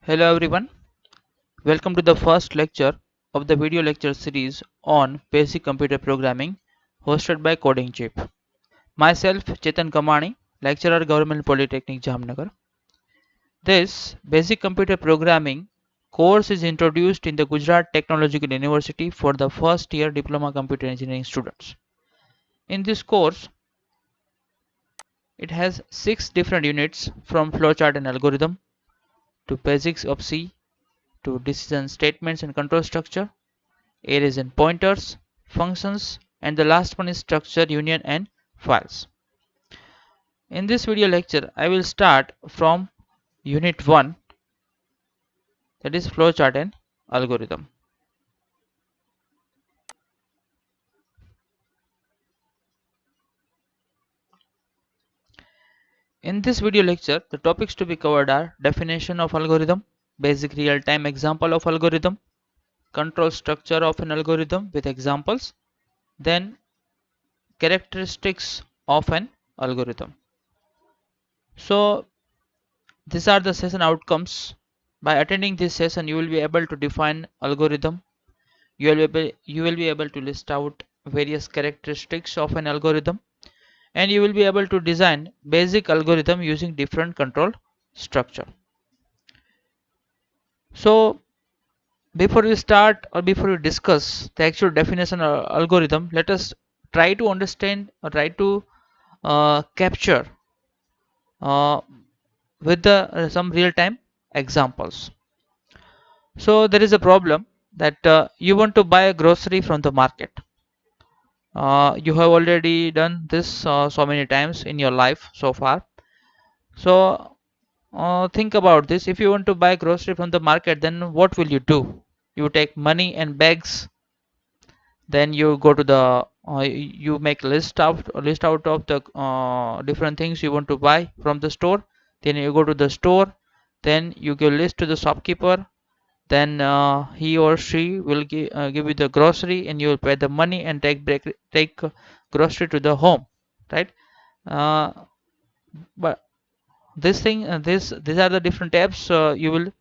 Hello everyone, welcome to the first lecture of the video lecture series on basic computer programming hosted by Coding Chip. Myself Chetan Kamani, lecturer Government Polytechnic Jamnagar. This basic computer programming course is introduced in the Gujarat Technological University for the first year diploma computer engineering students. In this course, it has 6 different units from flowchart and algorithm to basics of C to decision statements and control structure, arrays and pointers, functions, and the last one is structure, union, and files. In this video lecture, I will start from Unit 1, that is flowchart and algorithm. In this video lecture, the topics to be covered are definition of algorithm, basic real-time example of algorithm, control structure of an algorithm with examples, then characteristics of an algorithm. So these are the session outcomes. By attending this session, you will be able to define algorithm. You will be able to list out various characteristics of an algorithm, and you will be able to design basic algorithm using different control structure. So before we start or before we discuss the actual definition of algorithm, let us try to understand or try to capture uh, with the some real-time examples. So there is a problem that you want to buy a grocery from the market. You have already done this so many times in your life so far. So think about this. If you want to buy grocery from the market, then what will you do? You take money and bags, then you go to the you make list out of the different things you want to buy from the store. Then you go to the store, then you give list to the shopkeeper, then he or she will give you the grocery and you will pay the money and take grocery to the home, right? uh, but this thing these are the different steps you will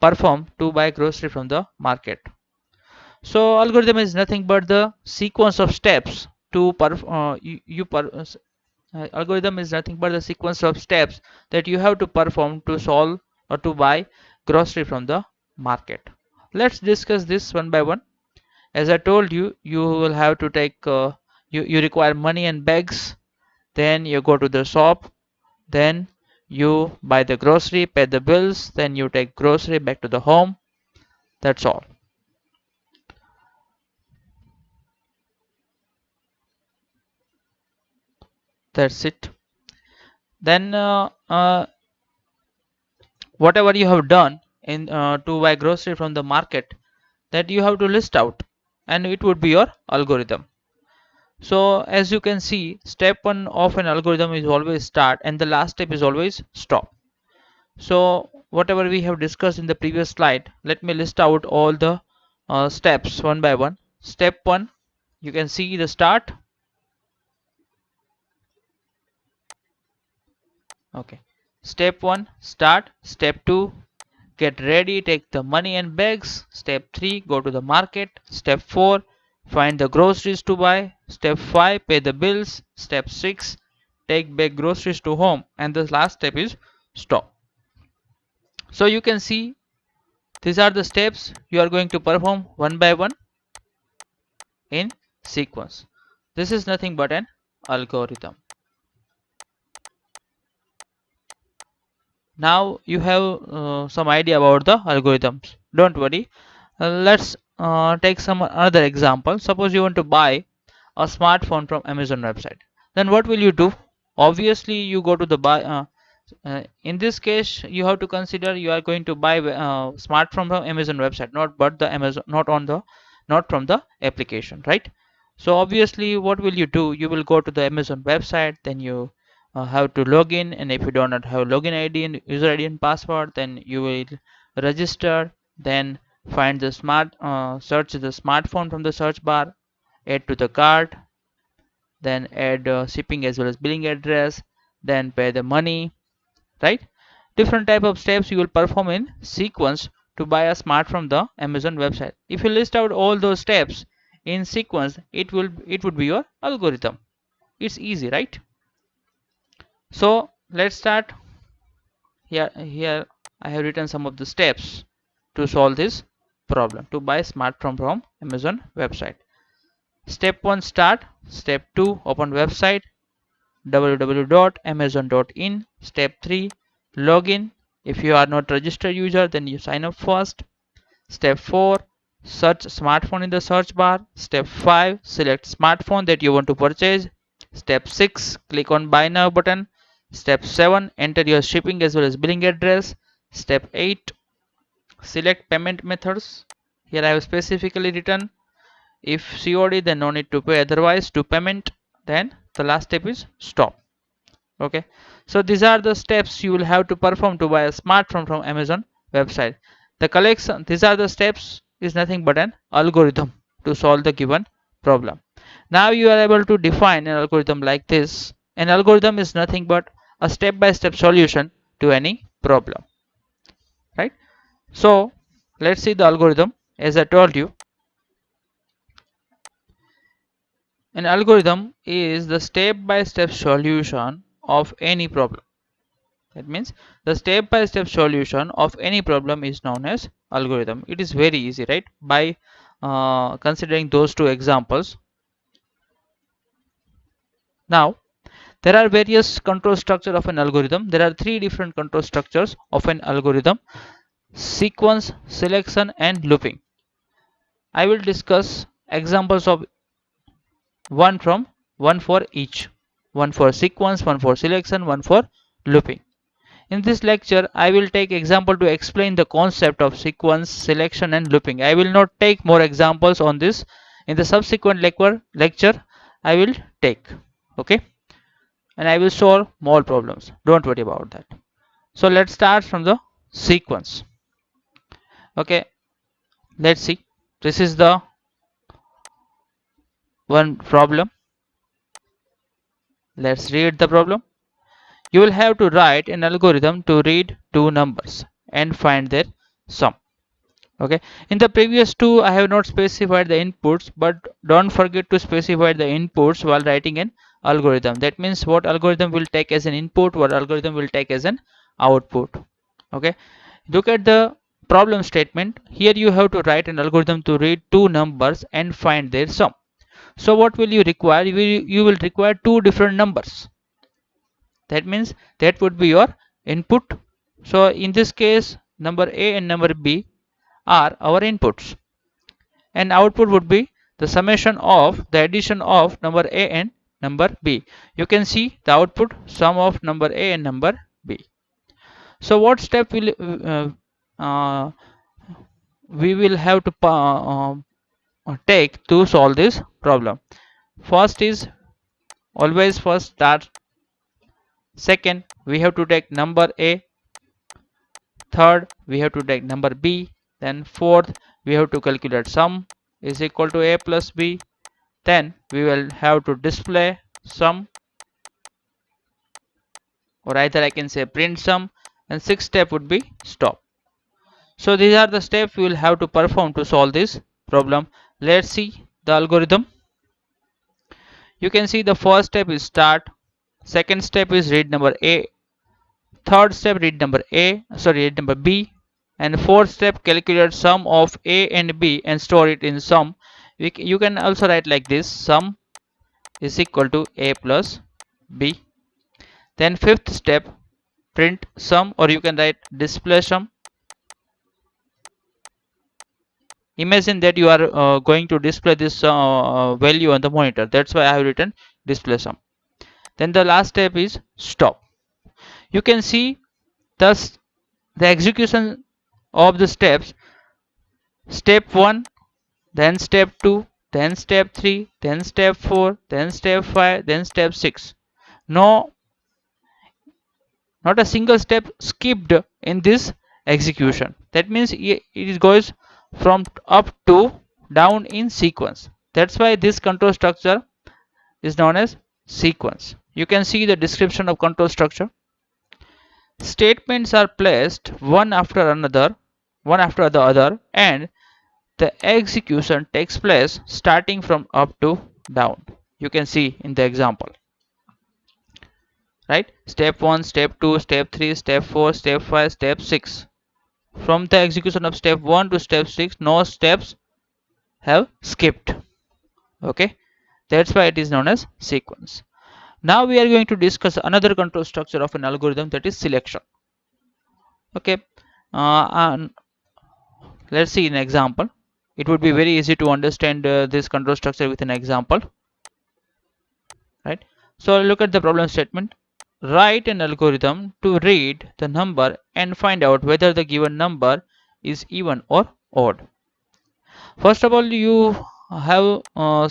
perform to buy grocery from the market. So algorithm is nothing but the sequence of steps to algorithm is nothing but the sequence of steps that you have to perform to solve or to buy grocery from the market. Let's discuss this one by one. As I told you, you will have to take you require money and bags, then you go to the shop, then you buy the grocery, pay the bills, then you take grocery back to the home. That's all. That's it. Then whatever you have done in to buy grocery from the market, that you have to list out, and it would be your algorithm. So as you can see, step 1 of an algorithm is always start and the last step is always stop. So whatever we have discussed in the previous slide, let me list out all the steps one by one. Step 1, you can see the start. Okay, step 1 start. Step 2, get ready, take the money and bags. Step 3, go to the market. Step 4, find the groceries to buy. Step 5, pay the bills. Step 6, take back groceries to home. And the last step is stop. So you can see these are the steps you are going to perform one by one in sequence. This is nothing but an algorithm. Now you have some idea about the algorithms. Don't worry. Let's take some another example. Suppose you want to buy a smartphone from Amazon website. Then what will you do? Obviously, you go to the buy. In this case, you have to consider you are going to buy smartphone from Amazon website, not from the application, right? So obviously, what will you do? You will go to the Amazon website, then you have to log in, and if you do not have login ID and user ID and password, then you will register, then find the search the smartphone from the search bar, add to the cart, then add shipping as well as billing address, then pay the money, right? different type of steps you will perform in sequence to buy a smart from the Amazon website. If you list out all those steps in sequence, it would be your algorithm. It's easy, right? So let's start. Here I have written some of the steps to solve this problem to buy smartphone from Amazon website. Step 1, start. Step 2, open website www.amazon.in. Step 3, login. If you are not registered user, then you sign up first. Step 4, search smartphone in the search bar. Step 5, select smartphone that you want to purchase. Step 6, click on buy now button. Step 7, enter your shipping as well as billing address. Step 8, select payment methods. Here I have specifically written, if COD then no need to pay, otherwise to payment. Then the last step is stop. Okay, so these are the steps you will have to perform to buy a smartphone from Amazon website. The collection, these are the steps, is nothing but an algorithm to solve the given problem. Now you are able to define an algorithm like this. An algorithm is nothing but a step-by-step solution to any problem, right? So let's see the algorithm. As I told you, an algorithm is the step-by-step solution of any problem. That means the step-by-step solution of any problem is known as algorithm. It is very easy, right? By considering those two examples. Now, there are various control structure of an algorithm. There are three different control structures of an algorithm: sequence, selection, and looping. I will discuss examples of one for each. One for sequence, one for selection, one for looping. In this lecture, I will take example to explain the concept of sequence, selection and looping. I will not take more examples on this. In the subsequent lecture, I will take. Okay. And I will solve more problems. Don't worry about that. So let's start from the sequence. Okay. Let's see. This is the one problem. Let's read the problem. You will have to write an algorithm to read two numbers and find their sum. Okay, in the previous two I have not specified the inputs, but don't forget to specify the inputs while writing an algorithm. That means what algorithm will take as an input, what algorithm will take as an output. Okay, look at the problem statement. Here you have to write an algorithm to read two numbers and find their sum. So what will you require? You will require two different numbers. That means that would be your input. So in this case, number A and number B are our inputs, and output would be the summation of the addition of number A and number B. You can see the output sum of number A and number B. So what step will uh, we will have to take to solve this problem? First is always first start. Second, we have to take number A. Third, we have to take number B. Then fourth, we have to calculate sum is equal to A plus B. Then we will have to display sum, or either I can say print sum, and sixth step would be stop. So these are the steps we will have to perform to solve this problem. Let's see the algorithm. You can see the first step is start, second step is read number A, third step read number B, and fourth step calculate sum of A and B and store it in sum. You can also write like this: sum is equal to A plus B. Then fifth step, print sum, or you can write display sum. Imagine that you are going to display this value on the monitor. That's why I have written display sum. Then the last step is stop. You can see thus the execution of the steps: step 1, then step 2, then step 3, then step 4, then step 5, then step 6. No, not a single step skipped in this execution. That means it goes from up to down in sequence. That's why this control structure is known as sequence. You can see the description of control structure. Statements are placed one after another, one after the other, and the execution takes place starting from up to down. You can see in the example, right? Step 1, step 2, step 3, step 4, step 5, step 6. From the execution of step 1 to step 6, no steps have skipped. Okay, that's why it is known as sequence. Now we are going to discuss another control structure of an algorithm, that is selection. Okay, and let's see an example. It would be very easy to understand this control structure with an example, right? So look at the problem statement. Write an algorithm to read the number and find out whether the given number is even or odd. First of all, you have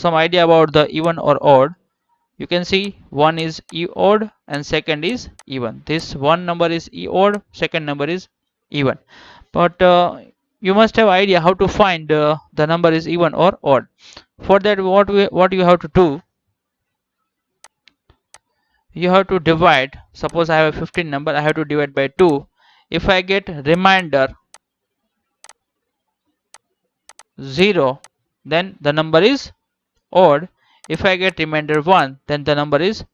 some idea about the even or odd. You can see one is odd and second is even. This one number is odd, second number is even. But you must have idea how to find the number is even or odd. For that, what you have to do, you have to divide. Suppose I have a 15 number, I have to divide by 2. If I get remainder 0, then the number is odd. If I get remainder 1, then the number is,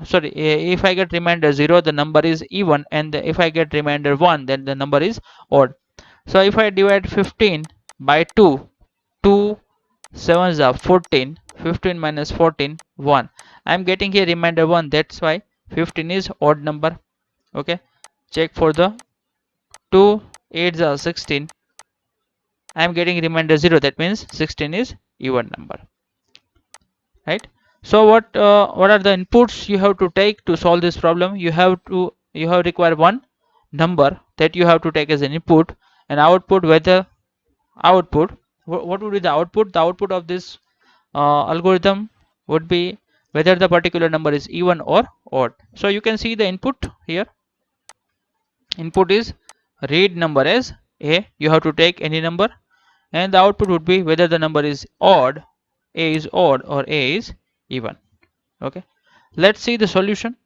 sorry, if I get remainder 0, the number is even, and if I get remainder 1, then the number is odd. So if I divide 15 by 2, 2 sevens are 14, 15 minus 14, 1. I am getting here remainder 1, that's why 15 is odd number. Okay, check for the 2 8s are 16. I am getting remainder 0, that means 16 is even number, right? So what are the inputs you have to take to solve this problem? You have require one number that you have to take as an input, and output, whether output, what would be the output? The output of this algorithm would be whether the particular number is even or odd. So you can see the input here. Input is read number as a, you have to take any number, and the output would be whether the number is odd, a is odd, or a is even. Okay, let's see the solution.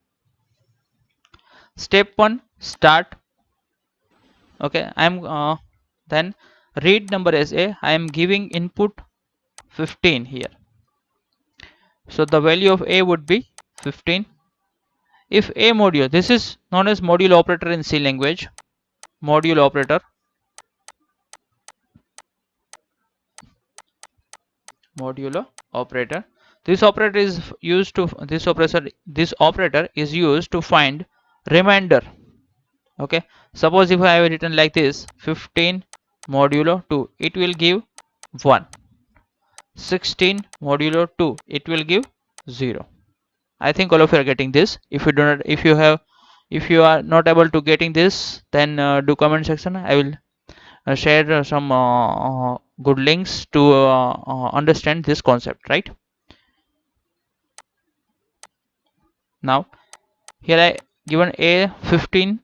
Step 1, start. Okay, I'm then read number as a, I am giving input 15 here, so the value of a would be 15. If a modulo, this is known as modulo operator in C language. Modulo operator, modulo operator, this operator is used to, this operator is used to find remainder. Okay, suppose if I have written like this, 15 modulo 2, it will give 1. 16 modulo 2, it will give 0. I think all of you are getting this. If you do not, if you are not able to getting this, then do comment section. I will share some good links to understand this concept, right? Now here I given a 15,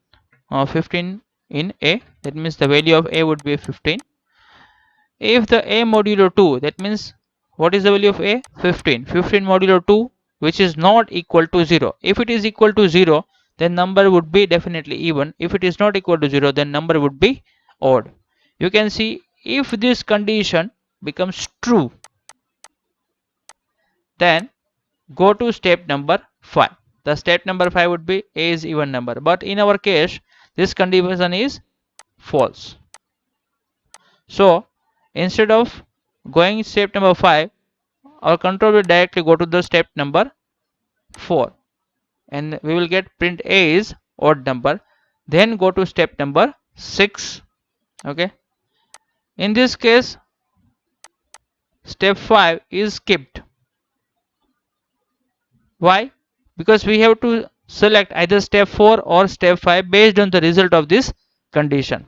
15 in a, that means the value of a would be 15. If the a modulo 2, that means what is the value of a? 15. 15 modulo 2, which is not equal to 0. If it is equal to 0, then number would be definitely even. If it is not equal to 0, then number would be odd. You can see if this condition becomes true, then go to step number 5. The step number 5 would be a is even number, but in our case this condition is false. So instead of going step number 5, our control will directly go to the step number 4, and we will get print a is odd number. Then go to step number 6. Okay, in this case step 5 is skipped. Why? Because we have to select either step 4 or step 5 based on the result of this condition.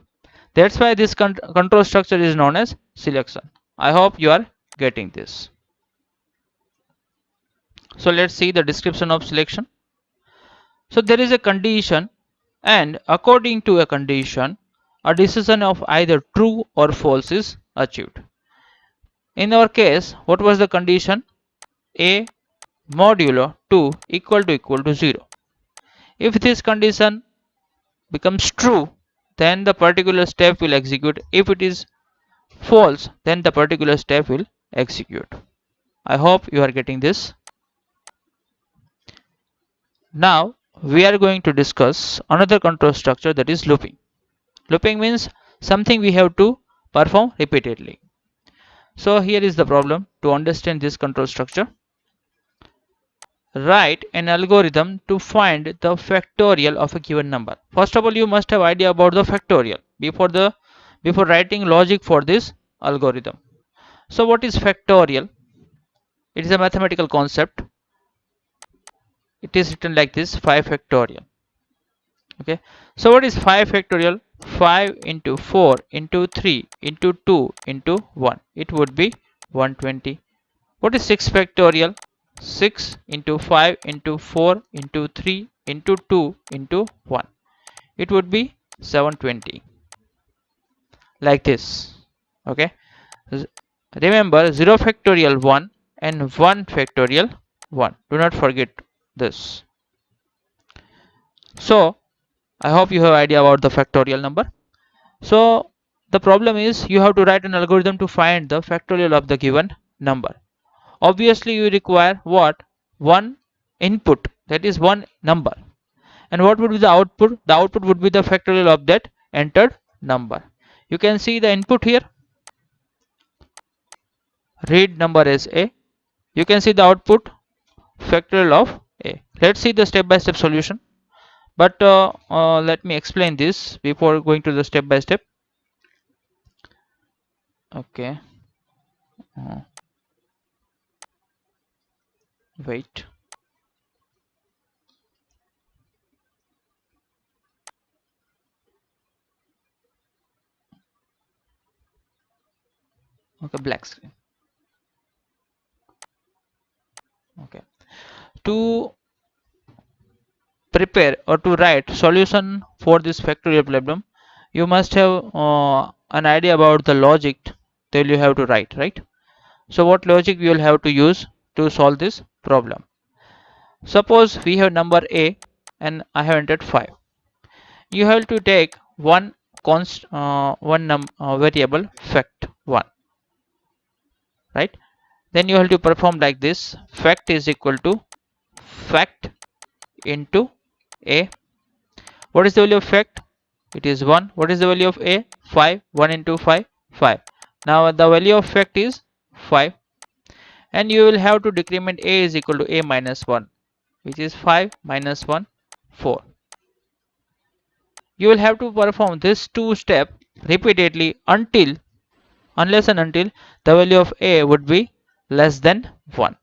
That's why this control structure is known as selection. I hope you are getting this. So let's see the description of selection. So there is a condition, and according to a condition, a decision of either true or false is achieved. In our case, what was the condition? A modulo 2 equal to 0. If this condition becomes true, then the particular step will execute. If it is false, then the particular step will execute. I hope you are getting this. Now we are going to discuss another control structure, that is looping. Looping means something we have to perform repeatedly. So here is the problem. To understand this control structure, write an algorithm to find the factorial of a given number. First of all, you must have idea about the factorial before writing logic for this algorithm. So what is factorial? It is a mathematical concept. It is written like this: 5 factorial. Okay, so what is 5 factorial? 5 into 4 into 3 into 2 into 1, it would be 120. What is 6 factorial? 6 into 5 into 4 into 3 into 2 into 1, it would be 720, like this. Okay, remember 0 factorial 1 and 1 factorial 1, do not forget this. So I hope you have idea about the factorial number. So the problem is you have to write an algorithm to find the factorial of the given number. Obviously you require what? One input, that is one number. And what would be the output? The output would be the factorial of that entered number. You can see the input here. Read number as A. You can see the output, factorial of A. Let's see the step-by-step solution. But let me explain this before going to the step-by-step. Okay. Wait. Okay, black screen. Okay, to prepare or to write solution for this factorial problem, you must have an idea about the logic that you have to write, right? So what logic we will have to use to solve this problem? Suppose we have number A and I have entered 5. You have to take one variable fact1, right? Then you have to perform like this: fact is equal to fact into A. What is the value of fact? It is 1. What is the value of A? 5. 1 into 5, 5. Now the value of fact is 5, and you will have to decrement A is equal to A minus 1, which is 5 minus 1, 4. You will have to perform this two step repeatedly unless and until the value of A would be less than 1.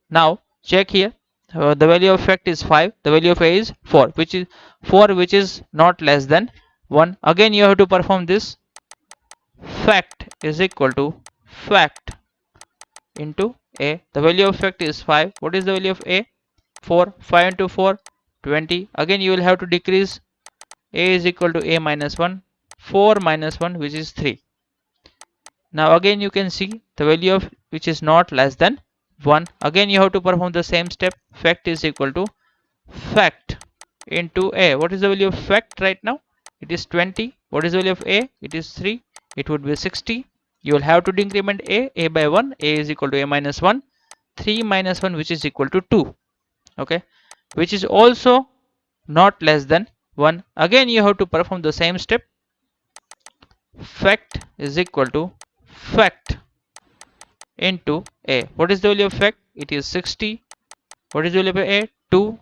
Now check here. The value of fact is 5, the value of A is 4, which is not less than 1. Again you have to perform this: fact is equal to fact into A. The value of fact is 5. What is the value of A? 4. 5 into 4, 20. Again you will have to decrease. A is equal to A minus 1. 4 minus 1, which is 3. Now again you can see the value of which is not less than 1. Again you have to perform the same step: fact is equal to fact into A. What is the value of fact right now? It is 20. What is the value of A? It is 3. It would be 60. You will have to decrement A by 1. A is equal to A minus 1. 3 minus 1, which is equal to 2. Okay, which is also not less than 1. Again you have to perform the same step: fact is equal to fact into A. What is the value of fact? It is 60. What is the value of A? 2.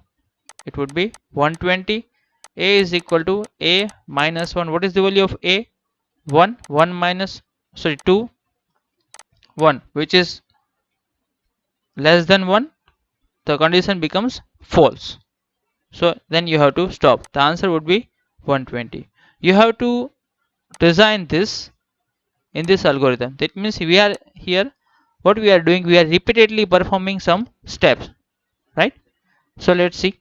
It would be 120. A is equal to A minus 1. What is the value of A? 1. 1 minus, sorry, 2. 1, which is less than 1. The condition becomes false. So then you have to stop. The answer would be 120. You have to design this in this algorithm. That means we are here, what we are doing, we are repeatedly performing some steps, right? So let's see.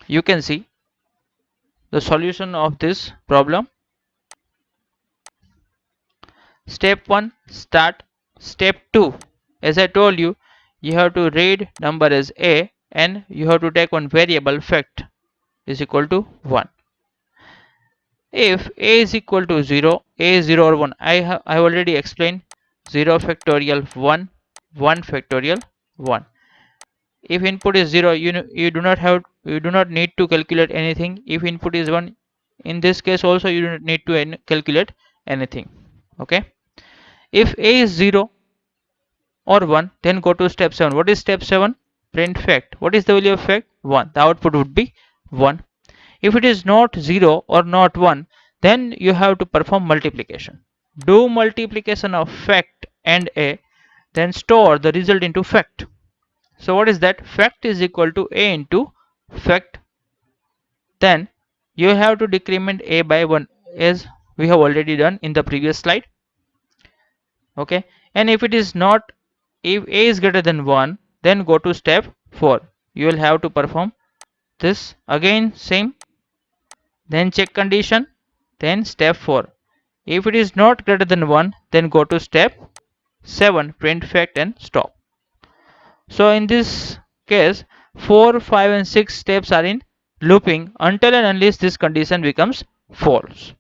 You can see the solution of this problem. Step 1, start. Step 2, as I told you, you have to read number as A and you have to take one variable fact. is equal to 1. If a is equal to 0, a is 0 or 1, I have already explained 0 factorial 1, 1 factorial 1. If input is 0, you do not need to calculate anything. If input is 1, in this case also you do not need to calculate anything. Okay. If a is 0 or 1, then go to step 7. What is step 7? Print fact. What is the value of fact? 1. The output would be 1. If it is not 0 or not 1, then you have to perform multiplication. Do multiplication of fact and a, then store the result into fact. So what is that? Fact is equal to a into fact. Then you have to decrement a by 1 as we have already done in the previous slide. Okay. And if it is not, if a is greater than 1, then go to step 4. You will have to perform this again, same. Then check condition. Then step 4. If it is not greater than 1, then go to step 7, print fact and stop. So in this case, 4, 5 and 6 steps are in looping until and unless this condition becomes false.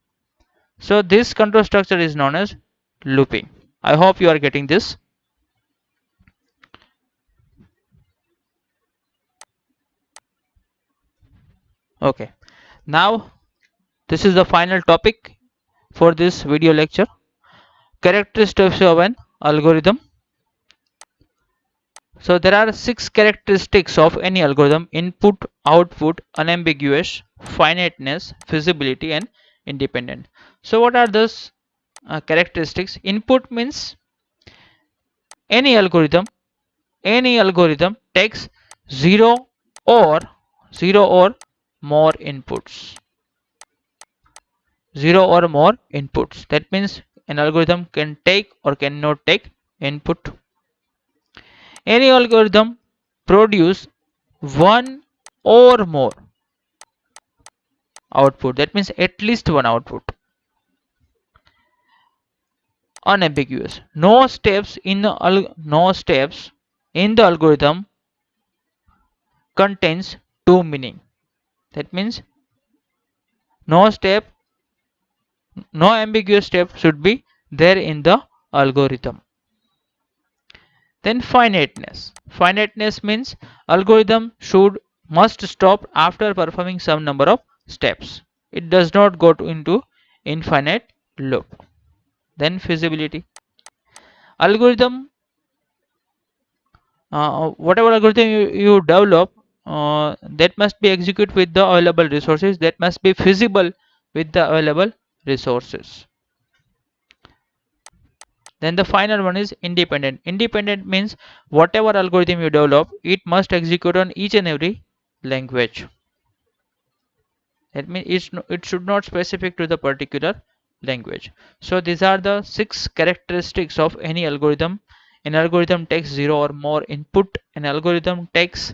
So this control structure is known as looping. I hope you are getting this. Okay. Now this is the final topic for this video lecture. Characteristics of an algorithm. So there are 6 characteristics of any algorithm: input, output, unambiguous, finiteness, feasibility and independent. So what are those characteristics? Input means any algorithm takes 0 or 0 or more inputs. 0 or more inputs. That means an algorithm can take or cannot take input. Any algorithm produce one or more output. That means at least one output. Unambiguous. No steps in the algorithm contains two meaning. That means no step, no ambiguous step should be there in the algorithm. Then finiteness. Finiteness means algorithm must stop after performing some number of steps. It does not go into infinite loop. Then feasibility. Algorithm, whatever algorithm you develop, that must be executed with the available resources. That must be feasible with the available resources. Then the final one is independent. Independent means whatever algorithm you develop, it must execute on each and every language. That means it should not specific to the particular language. So these are the 6 characteristics of any algorithm. An algorithm takes 0 or more input. An algorithm takes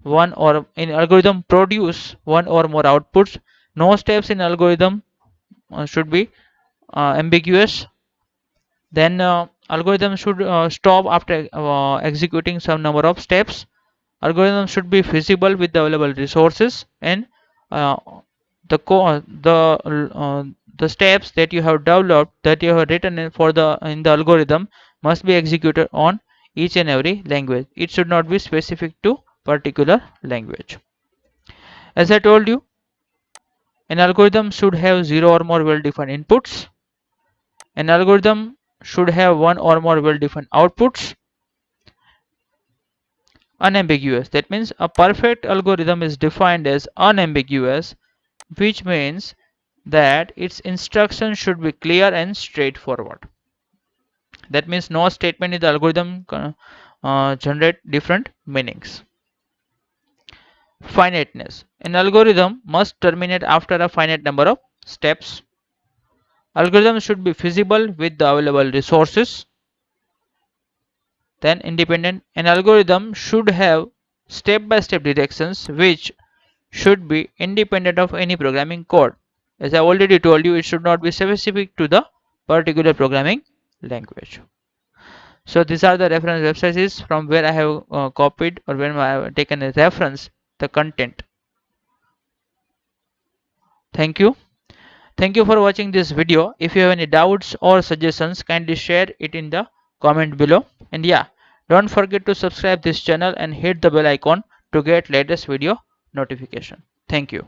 an algorithm produce one or more outputs. No steps in algorithm should be ambiguous. Then algorithm should stop after executing some number of steps. Algorithm should be feasible with the available resources, and uh, the the steps that you have developed, that you have written in the algorithm, must be executed on each and every language. It should not be specific to particular language. As I told you, an algorithm should have 0 or more well-defined inputs. An algorithm should have one or more well-defined outputs. Unambiguous. That means a perfect algorithm is defined as unambiguous, which means that its instructions should be clear and straightforward. That means no statement in the algorithm generate different meanings. Finiteness. An algorithm must terminate after a finite number of steps. Algorithm should be feasible with the available resources. Then independent. An algorithm should have step-by-step directions which should be independent of any programming code. As I already told you, it should not be specific to the particular programming language. So these are the reference websites from where I have copied or when I have taken a reference the content. Thank you. Thank you for watching this video. If you have any doubts or suggestions, kindly share it in the comment below. And yeah, don't forget to subscribe this channel and hit the bell icon to get latest video notification. Thank you.